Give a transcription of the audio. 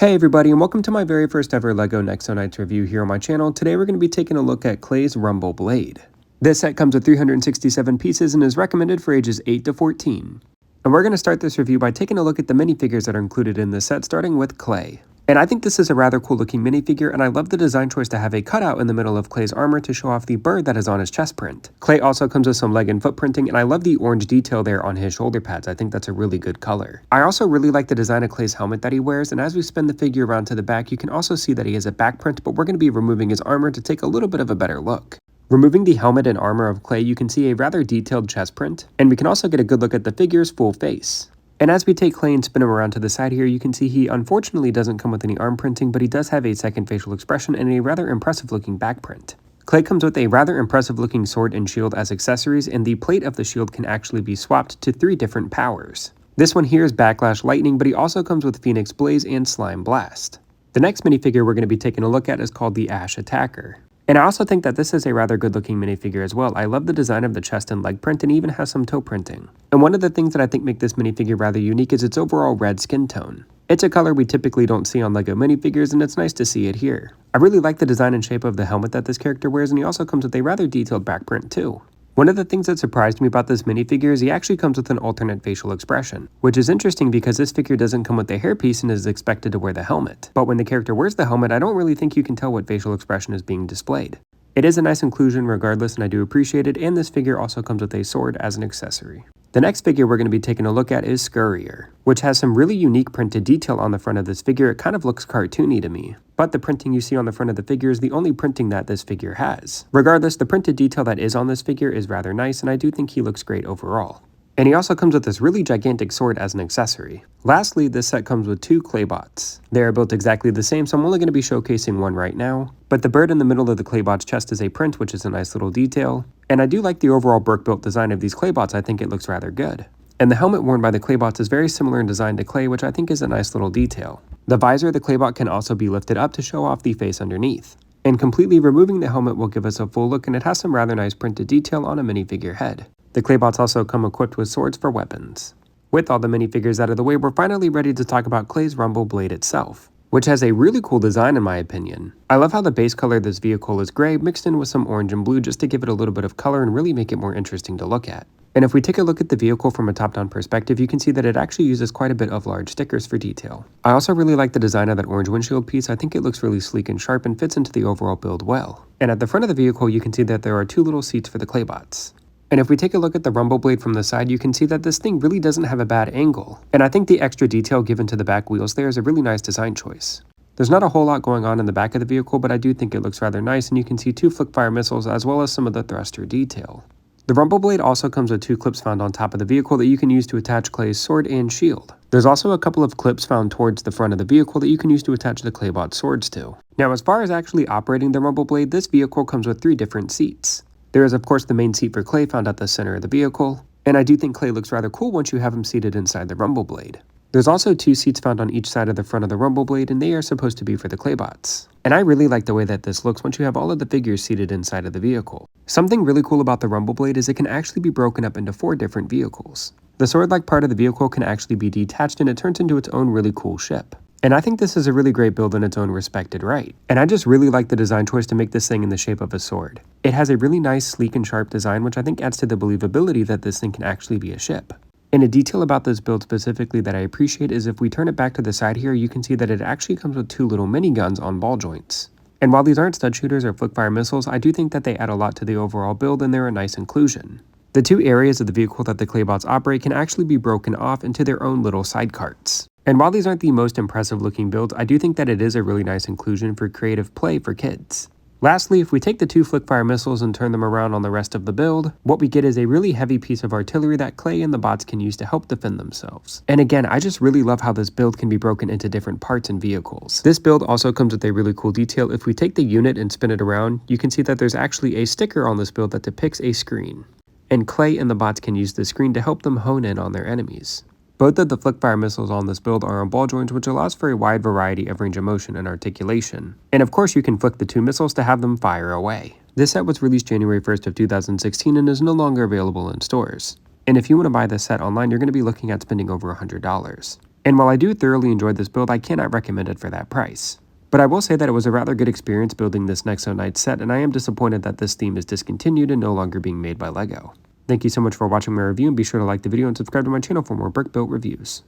Hey everybody, and welcome to my very first ever LEGO Nexo Nights review here on my channel. Today we're going to be taking a look at Clay's Rumble Blade. This set comes with 367 pieces and is recommended for ages 8 to 14. And we're going to start this review by taking a look at the minifigures that are included in this set, starting with Clay. And I think this is a rather cool looking minifigure, and I love the design choice to have a cutout in the middle of Clay's armor to show off the bird that is on his chest print. Clay also comes with some leg and foot printing, and I love the orange detail there on his shoulder pads. I think that's a really good color. I also really like the design of Clay's helmet that he wears, and as we spin the figure around to the back, you can also see that he has a back print, but we're going to be removing his armor to take a little bit of a better look. Removing the helmet and armor of Clay, you can see a rather detailed chest print, and we can also get a good look at the figure's full face. And as we take Clay and spin him around to the side here, you can see he unfortunately doesn't come with any arm printing, but he does have a second facial expression and a rather impressive looking back print. Clay comes with a rather impressive looking sword and shield as accessories, and the plate of the shield can actually be swapped to 3 different powers. This one here is Backlash Lightning, but he also comes with Phoenix Blaze and Slime Blast. The next minifigure we're going to be taking a look at is called the Ash Attacker. And I also think that this is a rather good looking minifigure as well. I love the design of the chest and leg print, and even has some toe printing. And one of the things that I think make this minifigure rather unique is its overall red skin tone. It's a color we typically don't see on LEGO minifigures, and it's nice to see it here. I really like the design and shape of the helmet that this character wears, and he also comes with a rather detailed back print too. One of the things that surprised me about this minifigure is he actually comes with an alternate facial expression, which is interesting because this figure doesn't come with a hairpiece and is expected to wear the helmet. But when the character wears the helmet, I don't really think you can tell what facial expression is being displayed. It is a nice inclusion regardless, and I do appreciate it, and this figure also comes with a sword as an accessory. The next figure we're going to be taking a look at is Scurrier, which has some really unique printed detail on the front of this figure. It kind of looks cartoony to me, but the printing you see on the front of the figure is the only printing that this figure has. Regardless, the printed detail that is on this figure is rather nice, and I do think he looks great overall. And he also comes with this really gigantic sword as an accessory. Lastly, this set comes with 2 Claybots. They are built exactly the same, so I'm only going to be showcasing one right now. But the bird in the middle of the Claybot's chest is a print, which is a nice little detail. And I do like the overall brick-built design of these Claybots. I think it looks rather good. And the helmet worn by the Claybots is very similar in design to Clay, which I think is a nice little detail. The visor of the Claybot can also be lifted up to show off the face underneath. And completely removing the helmet will give us a full look, and it has some rather nice printed detail on a minifigure head. The Claybots also come equipped with swords for weapons. With all the minifigures out of the way, we're finally ready to talk about Clay's Rumble Blade itself, which has a really cool design in my opinion. I love how the base color of this vehicle is gray mixed in with some orange and blue just to give it a little bit of color and really make it more interesting to look at. And if we take a look at the vehicle from a top-down perspective, you can see that it actually uses quite a bit of large stickers for detail. I also really like the design of that orange windshield piece. I think it looks really sleek and sharp and fits into the overall build well. And at the front of the vehicle, you can see that there are 2 little seats for the Claybots. And if we take a look at the Rumble Blade from the side, you can see that this thing really doesn't have a bad angle. And I think the extra detail given to the back wheels there is a really nice design choice. There's not a whole lot going on in the back of the vehicle, but I do think it looks rather nice, and you can see 2 flick-fire missiles as well as some of the thruster detail. The Rumble Blade also comes with 2 clips found on top of the vehicle that you can use to attach Clay's sword and shield. There's also a couple of clips found towards the front of the vehicle that you can use to attach the Claybot swords to. Now, as far as actually operating the Rumble Blade, this vehicle comes with 3 different seats. There is of course the main seat for Clay found at the center of the vehicle, and I do think Clay looks rather cool once you have him seated inside the Rumble Blade. There's also 2 seats found on each side of the front of the Rumble Blade, and they are supposed to be for the Claybots. And I really like the way that this looks once you have all of the figures seated inside of the vehicle. Something really cool about the Rumble Blade is it can actually be broken up into 4 different vehicles. The sword-like part of the vehicle can actually be detached, and it turns into its own really cool ship. And I think this is a really great build in its own respected right. And I just really like the design choice to make this thing in the shape of a sword. It has a really nice, sleek and sharp design, which I think adds to the believability that this thing can actually be a ship. And a detail about this build specifically that I appreciate is if we turn it back to the side here, you can see that it actually comes with 2 little miniguns on ball joints. And while these aren't stud shooters or flick-fire missiles, I do think that they add a lot to the overall build, and they're a nice inclusion. The 2 areas of the vehicle that the Claybots operate can actually be broken off into their own little side carts. And while these aren't the most impressive looking builds, I do think that it is a really nice inclusion for creative play for kids. Lastly, if we take the 2 flick-fire missiles and turn them around on the rest of the build, what we get is a really heavy piece of artillery that Clay and the bots can use to help defend themselves. And again, I just really love how this build can be broken into different parts and vehicles. This build also comes with a really cool detail. If we take the unit and spin it around, you can see that there's actually a sticker on this build that depicts a screen. And Clay and the bots can use the screen to help them hone in on their enemies. Both of the flick-fire missiles on this build are on ball joints, which allows for a wide variety of range of motion and articulation. And of course you can flick the 2 missiles to have them fire away. This set was released January 1st of 2016 and is no longer available in stores. And if you want to buy this set online, you're going to be looking at spending over $100. And while I do thoroughly enjoy this build, I cannot recommend it for that price. But I will say that it was a rather good experience building this Nexo Knight set, and I am disappointed that this theme is discontinued and no longer being made by LEGO. Thank you so much for watching my review, and be sure to like the video and subscribe to my channel for more brick built reviews.